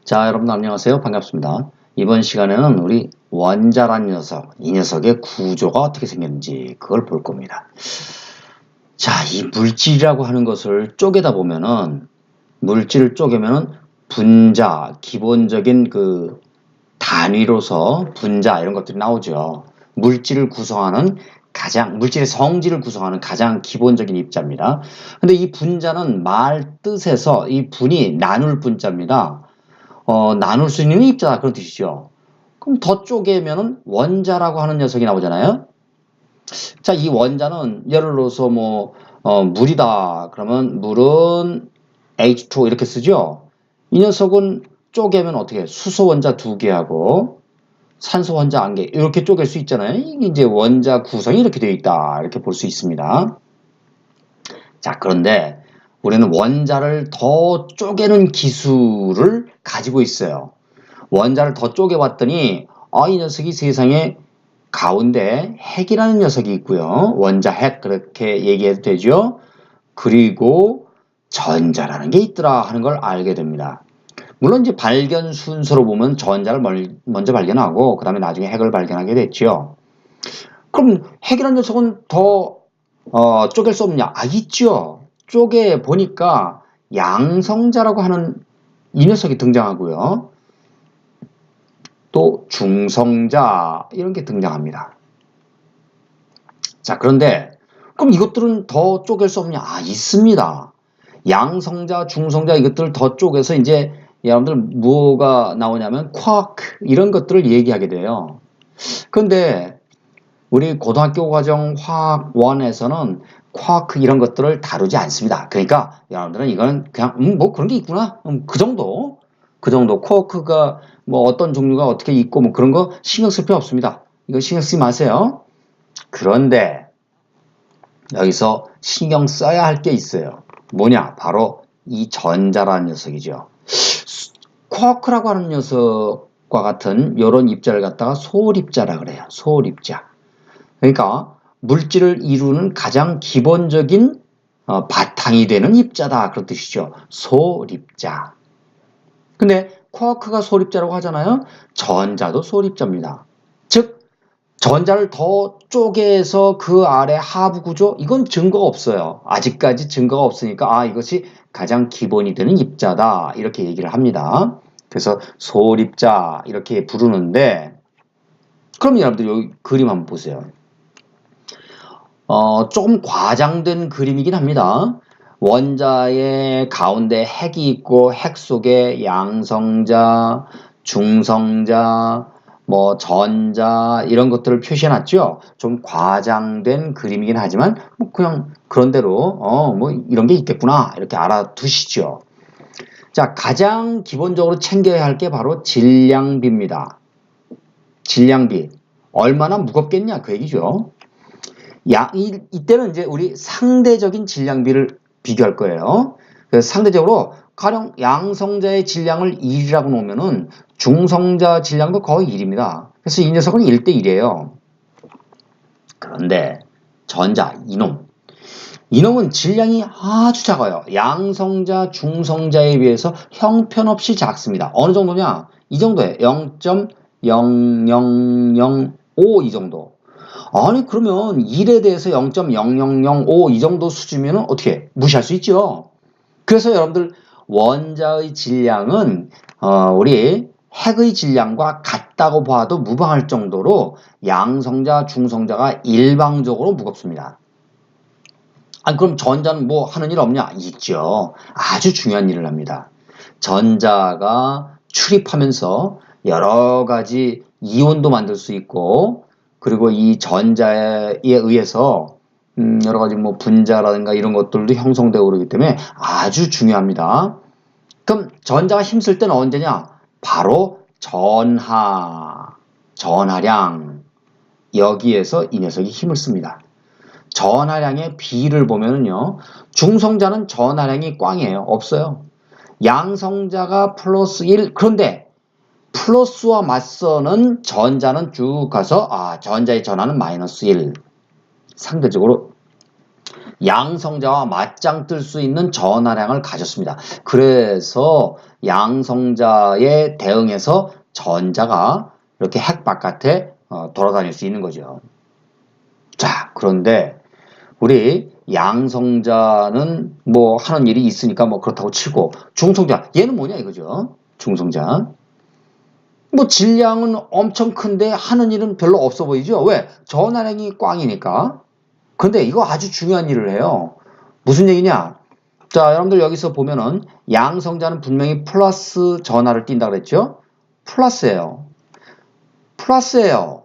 자, 여러분 안녕하세요. 반갑습니다. 이번 시간에는 우리 원자란 녀석, 이 녀석의 구조가 어떻게 생겼는지 그걸 볼 겁니다. 자, 이 물질이라고 하는 것을 쪼개다 보면은 물질을 쪼개면은 분자, 기본적인 그 단위로서 분자 이런 것들이 나오죠. 물질을 구성하는 물질의 성질을 구성하는 가장 기본적인 입자입니다. 근데 이 분자는 말 뜻에서 이 분이 나눌 분자입니다. 나눌 수 있는 입자다 그런 뜻이죠. 그럼 더 쪼개면은 원자라고 하는 녀석이 나오잖아요. 자, 이 원자는 예를 들어서 물이다. 그러면 물은 H2O 이렇게 쓰죠. 이 녀석은 쪼개면 어떻게 수소 원자 2개하고 산소 원자 1개 이렇게 쪼갤 수 있잖아요. 이게 이제 원자 구성이 이렇게 되어 있다. 이렇게 볼 수 있습니다. 자, 그런데 우리는 원자를 더 쪼개는 기술을 가지고 있어요. 원자를 더 쪼개봤더니 이 녀석이 세상에 가운데 핵이라는 녀석이 있고요. 원자 핵 그렇게 얘기해도 되죠. 그리고 전자라는 게 있더라 하는 걸 알게 됩니다. 물론 이제 발견 순서로 보면 전자를 먼저 발견하고 그 다음에 나중에 핵을 발견하게 됐죠. 그럼 핵이라는 녀석은 더 쪼갤 수 없냐? 있죠. 쪼개 보니까 양성자라고 하는 이 녀석이 등장하고요. 또 중성자 이런 게 등장합니다. 자, 그런데 그럼 이것들은 더 쪼갤 수 없냐? 있습니다. 양성자, 중성자 이것들을 더 쪼개서 이제 여러분들 뭐가 나오냐면 쿼크 이런 것들을 얘기하게 돼요. 그런데 우리 고등학교 과정 화학 1에서는 쿼크 이런 것들을 다루지 않습니다. 그러니까 여러분들은 이거는 그냥 뭐 그런 게 있구나. 그 정도. 쿼크가 뭐 어떤 종류가 어떻게 있고 뭐 그런 거 신경 쓸 필요 없습니다. 이거 신경 쓰지 마세요. 그런데 여기서 신경 써야 할 게 있어요. 뭐냐? 바로 이 전자라는 녀석이죠. 쿼크라고 하는 녀석과 같은 이런 입자를 갖다가 소립자라 그래요. 소립자. 그러니까 물질을 이루는 가장 기본적인 바탕이 되는 입자다 그런 뜻이죠. 소립자. 근데 쿼크가 소립자라고 하잖아요. 전자도 소립자입니다. 즉 전자를 더 쪼개서 그 아래 하부 구조 이건 증거가 없어요. 아직까지 증거가 없으니까 이것이 가장 기본이 되는 입자다 이렇게 얘기를 합니다. 그래서 소립자 이렇게 부르는데 그럼 여러분들 여기 그림 한번 보세요. 조금 과장된 그림이긴 합니다. 원자의 가운데 핵이 있고 핵 속에 양성자, 중성자, 전자 이런 것들을 표시해놨죠. 좀 과장된 그림이긴 하지만 그냥 그런 대로 이런 게 있겠구나 이렇게 알아두시죠. 자, 가장 기본적으로 챙겨야 할 게 바로 질량비입니다. 질량비 얼마나 무겁겠냐 그 얘기죠. 이때는 이제 우리 상대적인 질량비를 비교할 거예요. 그래서 상대적으로 가령 양성자의 질량을 1이라고 놓으면은 중성자 질량도 거의 1입니다. 그래서 이 녀석은 1대1이에요. 그런데 전자, 이놈은 질량이 아주 작아요. 양성자, 중성자에 비해서 형편없이 작습니다. 어느 정도냐? 이 정도예요. 0.0005 이 정도. 그러면 1에 대해서 0.0005 이 정도 수준이면 어떻게 무시할 수 있죠. 그래서 여러분들 원자의 질량은 우리 핵의 질량과 같다고 봐도 무방할 정도로 양성자, 중성자가 일방적으로 무겁습니다. 그럼 전자는 뭐 하는 일 없냐? 있죠. 아주 중요한 일을 합니다. 전자가 출입하면서 여러 가지 이온도 만들 수 있고 그리고 이 전자에 의해서 여러 가지 분자라든가 이런 것들도 형성되고 그러기 때문에 아주 중요합니다. 그럼 전자가 힘쓸 때는 언제냐? 바로 전하량 여기에서 이 녀석이 힘을 씁니다. 전하량의 비를 보면은요. 중성자는 전하량이 꽝이에요. 없어요. 양성자가 플러스 1 그런데 플러스와 맞서는 전자는 쭉 가서 전자의 전하는 마이너스 1 상대적으로 양성자와 맞짱 뜰 수 있는 전하량을 가졌습니다. 그래서 양성자에 대응해서 전자가 이렇게 핵 바깥에 돌아다닐 수 있는 거죠. 자, 그런데 우리 양성자는 뭐 하는 일이 있으니까 뭐 그렇다고 치고 중성자, 얘는 뭐냐 이거죠. 중성자. 뭐 질량은 엄청 큰데 하는 일은 별로 없어 보이죠. 왜? 전하량이 꽝이니까. 근데 이거 아주 중요한 일을 해요. 무슨 얘기냐? 자, 여러분들 여기서 보면은 양성자는 분명히 플러스 전하를 띈다 그랬죠? 플러스예요. 플러스예요.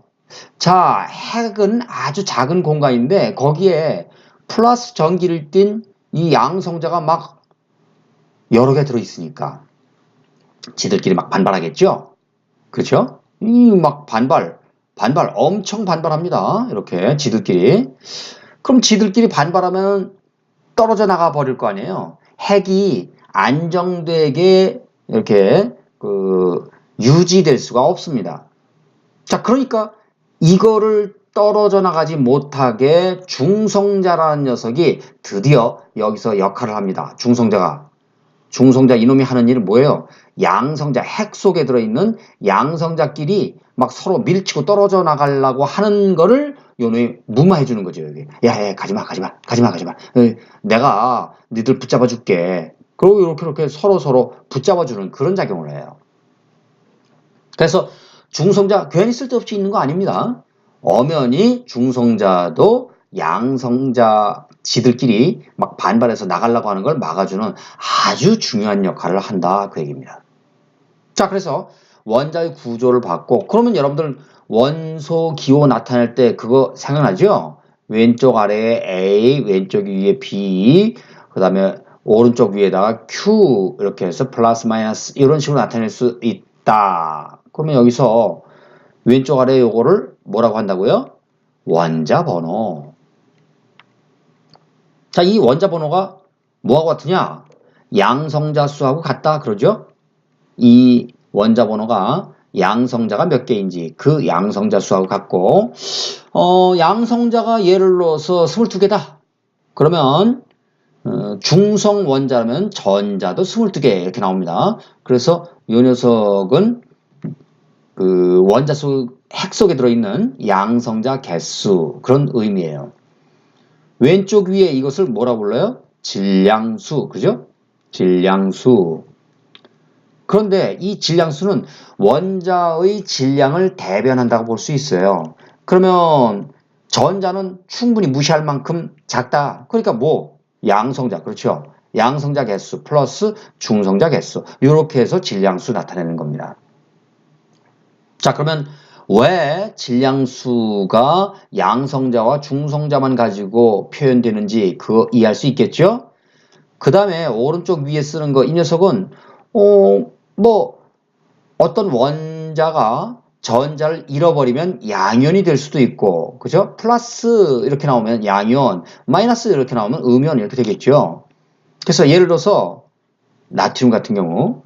자, 핵은 아주 작은 공간인데 거기에 플러스 전기를 띤 이 양성자가 막 여러 개 들어있으니까 지들끼리 막 반발하겠죠? 그렇죠? 막 반발 엄청 반발합니다. 이렇게 지들끼리. 그럼 지들끼리 반발하면 떨어져 나가 버릴 거 아니에요. 핵이 안정되게 이렇게 유지될 수가 없습니다. 자, 그러니까 이거를 떨어져 나가지 못하게 중성자라는 녀석이 드디어 여기서 역할을 합니다. 중성자 이놈이 하는 일은 뭐예요? 양성자, 핵 속에 들어있는 양성자끼리 막 서로 밀치고 떨어져 나가려고 하는 거를 요놈이 무마해 주는 거죠. 여기. 야, 가지마. 내가 니들 붙잡아 줄게. 그리고 이렇게 서로 붙잡아 주는 그런 작용을 해요. 그래서 중성자 괜히 쓸데없이 있는 거 아닙니다. 엄연히 중성자도 양성자 지들끼리 막 반발해서 나가려고 하는 걸 막아주는 아주 중요한 역할을 한다 그 얘기입니다. 자, 그래서 원자의 구조를 봤고, 그러면 여러분들 원소 기호 나타낼 때 그거 생각나죠? 왼쪽 아래에 A, 왼쪽 위에 B, 그 다음에 오른쪽 위에다가 Q 이렇게 해서 플러스 마이너스 이런 식으로 나타낼 수 있다. 그러면 여기서 왼쪽 아래 요거를 뭐라고 한다고요? 원자 번호. 자, 이 원자 번호가 뭐하고 같으냐? 양성자 수하고 같다 그러죠? 이 원자 번호가 양성자가 몇 개인지 그 양성자 수하고 같고, 양성자가 예를 들어서 22개다. 그러면 중성 원자라면 전자도 22개 이렇게 나옵니다. 그래서 이 녀석은 그 원자수 핵 속에 들어있는 양성자 개수 그런 의미예요. 왼쪽 위에 이것을 뭐라고 불러요? 질량수, 그죠? 질량수. 그런데 이 질량수는 원자의 질량을 대변한다고 볼 수 있어요. 그러면 전자는 충분히 무시할 만큼 작다. 그러니까 뭐? 양성자, 그렇죠? 양성자 개수 플러스 중성자 개수 이렇게 해서 질량수 나타내는 겁니다. 자, 그러면 왜 질량수가 양성자와 중성자만 가지고 표현되는지 그거 이해할 수 있겠죠? 그 다음에 오른쪽 위에 쓰는 거 이 녀석은 어떤 원자가 전자를 잃어버리면 양이온이 될 수도 있고, 그죠? 플러스 이렇게 나오면 양이온, 마이너스 이렇게 나오면 음이온 이렇게 되겠죠. 그래서 예를 들어서 나트륨 같은 경우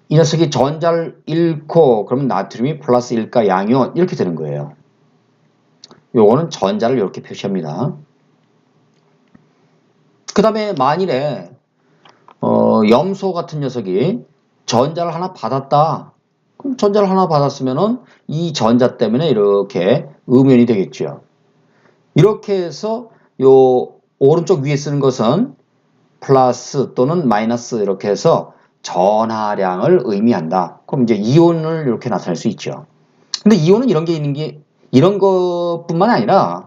이 녀석이 전자를 잃고 그러면 나트륨이 플러스 1가 양이온 이렇게 되는 거예요. 요거는 전자를 이렇게 표시합니다. 그 다음에 만일에 염소 같은 녀석이 전자를 하나 받았다. 그럼 전자를 하나 받았으면은 이 전자 때문에 이렇게 음이온이 되겠죠. 이렇게 해서 요 오른쪽 위에 쓰는 것은 플러스 또는 마이너스 이렇게 해서 전하량을 의미한다. 그럼 이제 이온을 이렇게 나타낼 수 있죠. 근데 이온은 이런 게 있는 게 이런 것뿐만 아니라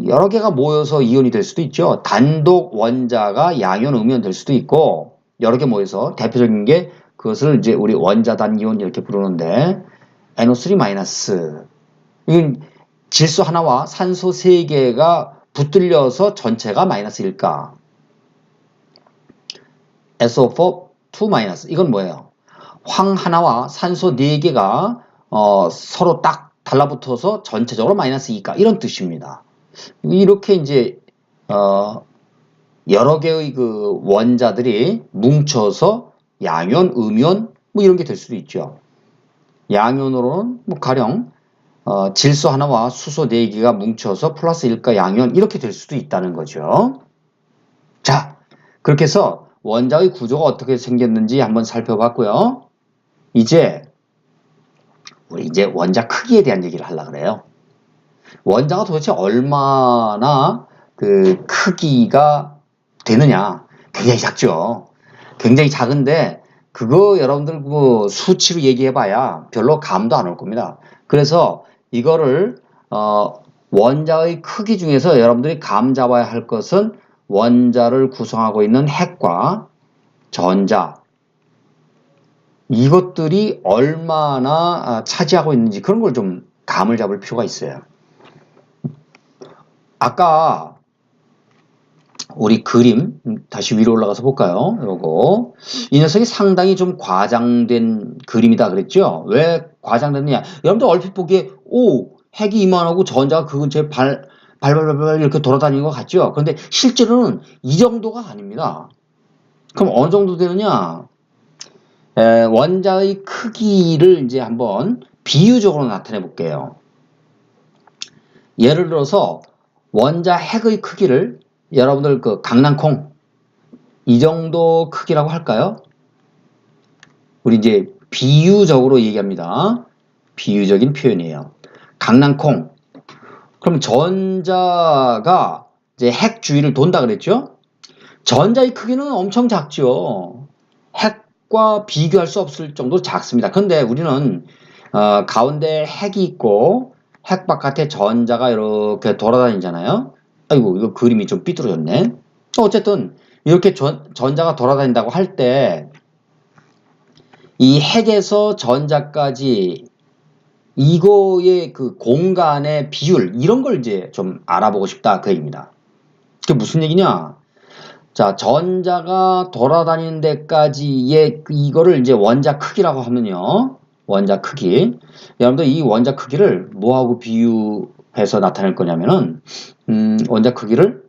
여러 개가 모여서 이온이 될 수도 있죠. 단독 원자가 양이온, 음이온 될 수도 있고 여러 개 모여서 대표적인 게 그것을 이제 우리 원자단 이온 이렇게 부르는데 NO3- 이건 질소 하나와 산소 3개가 붙들려서 전체가 마이너스일까? SO4 2- 이건 뭐예요? 황 하나와 산소 4개가 서로 딱 달라붙어서 전체적으로 마이너스 2가 이런 뜻입니다. 이렇게 이제 여러 개의 그 원자들이 뭉쳐서 양이온, 음이온 뭐 이런 게 될 수도 있죠. 양이온으로는 뭐 가령 질소 하나와 수소 4개가 뭉쳐서 플러스 1가 양이온 이렇게 될 수도 있다는 거죠. 자, 그렇게 해서 원자의 구조가 어떻게 생겼는지 한번 살펴봤고요. 이제 우리 이제 원자 크기에 대한 얘기를 하려고 그래요. 원자가 도대체 얼마나 그 크기가 되느냐? 굉장히 작죠. 굉장히 작은데 그거 여러분들 그 수치로 얘기해봐야 별로 감도 안 올 겁니다. 그래서 이거를 원자의 크기 중에서 여러분들이 감 잡아야 할 것은 원자를 구성하고 있는 핵과 전자 이것들이 얼마나 차지하고 있는지 그런 걸 좀 감을 잡을 필요가 있어요. 아까 우리 그림 다시 위로 올라가서 볼까요? 요거 이 녀석이 상당히 좀 과장된 그림이다 그랬죠? 왜 과장됐느냐? 여러분들 얼핏 보기에 핵이 이만하고 전자가 그 근처에 발발발발 이렇게 돌아다니는 것 같죠? 그런데 실제로는 이 정도가 아닙니다. 그럼 어느 정도 되느냐? 원자의 크기를 이제 한번 비유적으로 나타내 볼게요. 예를 들어서 원자 핵의 크기를 여러분들 그 강낭콩 이 정도 크기라고 할까요? 우리 이제 비유적으로 얘기합니다. 비유적인 표현이에요. 강낭콩. 그럼 전자가 이제 핵 주위를 돈다 그랬죠? 전자의 크기는 엄청 작죠. 핵과 비교할 수 없을 정도로 작습니다. 그런데 우리는 가운데 핵이 있고 핵 바깥에 전자가 이렇게 돌아다니잖아요. 아이고 이거 그림이 좀 삐뚤어졌네. 어쨌든 이렇게 전자가 돌아다닌다고 할 때 이 핵에서 전자까지 이거의 그 공간의 비율 이런 걸 이제 좀 알아보고 싶다 그 얘기입니다. 그게 무슨 얘기냐? 자, 전자가 돌아다니는 데까지의 이거를 이제 원자 크기라고 하면요. 원자 크기. 여러분들 이 원자 크기를 뭐하고 비유해서 나타낼 거냐면은 원자 크기를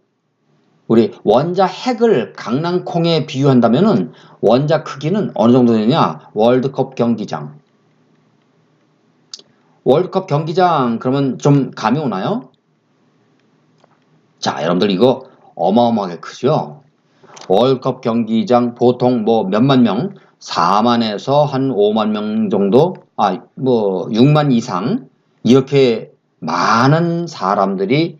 우리 원자 핵을 강낭콩에 비유한다면은 원자 크기는 어느 정도 되냐? 월드컵 경기장. 월드컵 경기장 그러면 좀 감이 오나요? 자, 여러분들 이거 어마어마하게 크죠? 월드컵 경기장 보통 뭐 몇만 명, 4만에서 한 5만 명 정도, 뭐 6만 이상 이렇게 많은 사람들이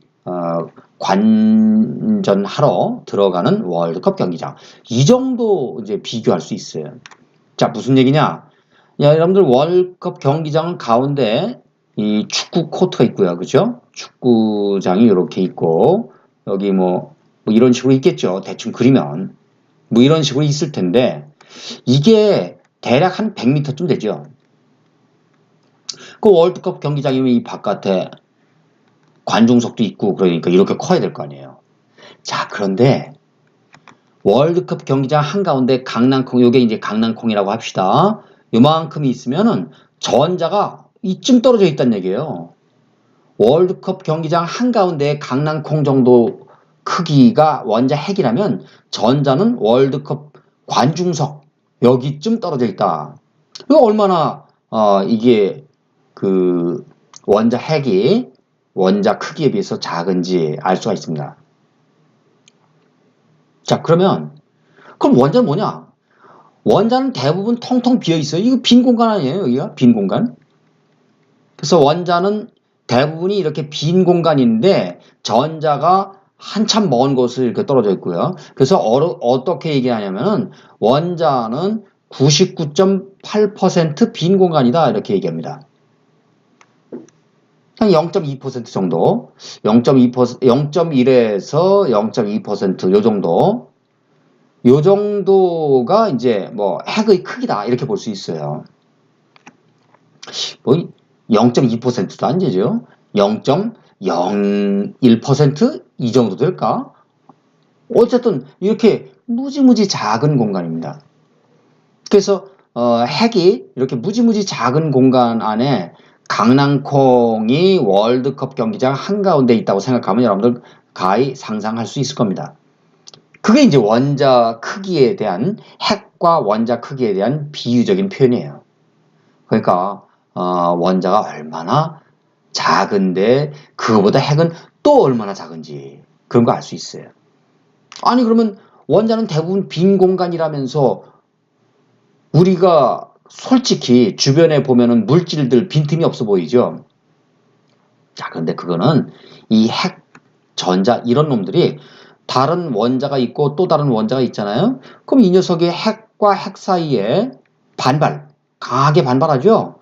관전하러 들어가는 월드컵 경기장. 이 정도 이제 비교할 수 있어요. 자, 무슨 얘기냐? 야, 여러분들 월드컵 경기장 가운데 이 축구 코트가 있고요. 그죠? 축구장이 이렇게 있고 여기 뭐 이런 식으로 있겠죠. 대충 그리면 뭐 이런 식으로 있을 텐데 이게 대략 한 100m쯤 되죠. 그 월드컵 경기장이면 이 바깥에 관중석도 있고 그러니까 이렇게 커야 될 거 아니에요. 자, 그런데 월드컵 경기장 한가운데 강낭콩, 요게 이제 강낭콩이라고 합시다. 요만큼이 있으면은 전자가 이쯤 떨어져 있다는 얘기예요. 월드컵 경기장 한가운데 강낭콩 정도 크기가 원자 핵이라면 전자는 월드컵 관중석 여기쯤 떨어져 있다. 이거 얼마나 이게 그 원자 핵이 원자 크기에 비해서 작은지 알 수가 있습니다. 자, 그럼 원자는 뭐냐? 원자는 대부분 텅텅 비어 있어요. 이거 빈 공간 아니에요? 여기가 빈 공간. 그래서 원자는 대부분이 이렇게 빈 공간인데 전자가 한참 먼 곳을 이렇게 떨어져 있고요. 그래서 어떻게 얘기하냐면은 원자는 99.8% 빈 공간이다 이렇게 얘기합니다. 한 0.2% 정도, 0.1에서 0.2% 요 정도, 요 정도가 이제 뭐 핵의 크기다 이렇게 볼 수 있어요. 뭐 0.2%도 안 되죠. 0.01% 이 정도 될까? 어쨌든 이렇게 무지무지 작은 공간입니다. 그래서 핵이 이렇게 무지무지 작은 공간 안에 강낭콩이 월드컵 경기장 한가운데 있다고 생각하면 여러분들 가히 상상할 수 있을 겁니다. 그게 이제 원자 크기에 대한 핵과 원자 크기에 대한 비유적인 표현이에요. 그러니까 원자가 얼마나 작은데 그거보다 핵은 또 얼마나 작은지 그런 거 알 수 있어요. 아니 그러면 원자는 대부분 빈 공간이라면서 우리가 솔직히 주변에 보면은 물질들 빈틈이 없어 보이죠. 자, 그런데 그거는 이 핵, 전자 이런 놈들이 다른 원자가 있고 또 다른 원자가 있잖아요. 그럼 이 녀석이 핵과 핵 사이에 강하게 반발하죠.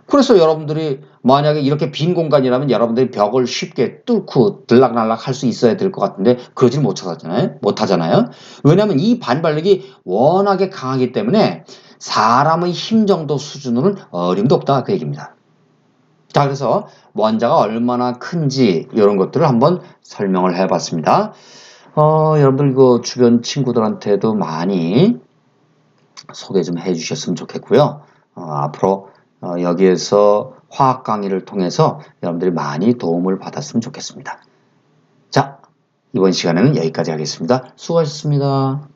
그래서 여러분들이 만약에 이렇게 빈 공간이라면 여러분들이 벽을 쉽게 뚫고 들락날락 할 수 있어야 될 것 같은데 그러질 못하잖아요. 왜냐하면 이 반발력이 워낙에 강하기 때문에 사람의 힘 정도 수준으로는 어림도 없다 그 얘기입니다. 자, 그래서 원자가 얼마나 큰지 이런 것들을 한번 설명을 해봤습니다. 여러분들 이거 주변 친구들한테도 많이 소개 좀 해주셨으면 좋겠고요. 앞으로 여기에서 화학 강의를 통해서 여러분들이 많이 도움을 받았으면 좋겠습니다. 자, 이번 시간에는 여기까지 하겠습니다. 수고하셨습니다.